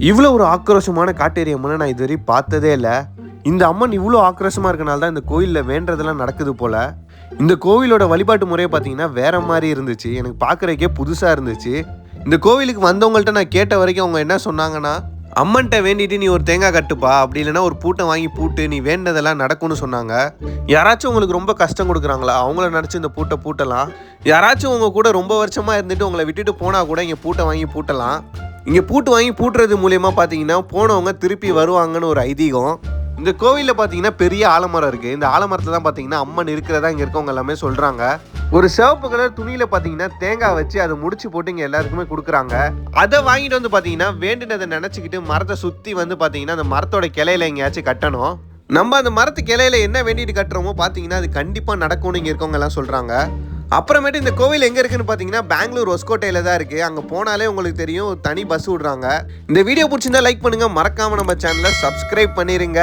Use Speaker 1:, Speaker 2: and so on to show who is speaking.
Speaker 1: இவ்வளோ ஒரு ஆக்ரோஷமான காட்டேரி அம்மனை நான் இதுவரை பார்த்ததே இல்லை. இந்த அம்மன் இவ்வளோ ஆக்ரோஷமாக இருக்கனால தான் இந்த கோயிலில் வேண்டதெல்லாம் நடக்குது போல். இந்த கோவிலோட வழிபாட்டு முறையை பார்த்தீங்கன்னா வேற மாதிரி இருந்துச்சு. எனக்கு பார்க்குறதுக்கே புதுசாக இருந்துச்சு. இந்த கோவிலுக்கு வந்தவங்கள்ட்ட நான் கேட்ட வரைக்கும் அவங்க என்ன சொன்னாங்கன்னா, அம்மன்கிட்ட வேண்டிட்டு நீ ஒரு தேங்காய் கட்டுப்பா, அப்படி இல்லைன்னா ஒரு பூட்டை வாங்கி பூட்டு, நீ வேண்டதெல்லாம் நடக்கும்னு சொன்னாங்க. யாராச்சும் உங்களுக்கு ரொம்ப கஷ்டம் கொடுக்குறாங்களா, அவங்கள நினச்சி இந்த பூட்டை பூட்டலாம். யாராச்சும் உங்க கூட ரொம்ப வருஷமாக இருந்துட்டு உங்களை விட்டுட்டு போனால் கூட இங்கே பூட்டை வாங்கி பூட்டலாம். இங்கே பூட்டு வாங்கி பூட்டுறது மூலியமாக பார்த்தீங்கன்னா போனவங்க திருப்பி வருவாங்கன்னு ஒரு ஐதீகம். இந்த கோவிலில் பார்த்தீங்கன்னா பெரிய ஆலமரம் இருக்குது. இந்த ஆலமரத்தில் தான் பார்த்தீங்கன்னா அம்மன் இருக்கிறதா இங்கே இருக்கவங்க எல்லாமே சொல்கிறாங்க. ஒரு சிவப்பு கலர் துணியில் பார்த்தீங்கன்னா தேங்காய் வச்சு அதை முடிச்சு போட்டு இங்கே எல்லாருக்குமே கொடுக்குறாங்க. அதை வாங்கிட்டு வந்து பார்த்தீங்கன்னா வேண்டினதை நினச்சிக்கிட்டு மரத்தை சுற்றி வந்து பார்த்தீங்கன்னா அந்த மரத்தோட கிளையில எங்கேயாச்சும் கட்டணும். நம்ம அந்த மரத்து கிளையில என்ன வேண்டிட்டு கட்டுறோமோ பார்த்தீங்கன்னா அது கண்டிப்பாக நடக்கும்னு இங்கே இருக்கவங்க எல்லாம் சொல்கிறாங்க. அப்புறமேட்டு இந்த கோவில் எங்கே இருக்குன்னு பார்த்தீங்கன்னா பெங்களூர் ஒஸ்கோட்டையில் தான் இருக்குது. அங்கே போனாலே உங்களுக்கு தெரியும், தனி பஸ் விடுறாங்க. இந்த வீடியோ பிடிச்சிருந்தா லைக் பண்ணுங்கள், மறக்காமல் நம்ம சேனலை சப்ஸ்கிரைப் பண்ணிடுங்க.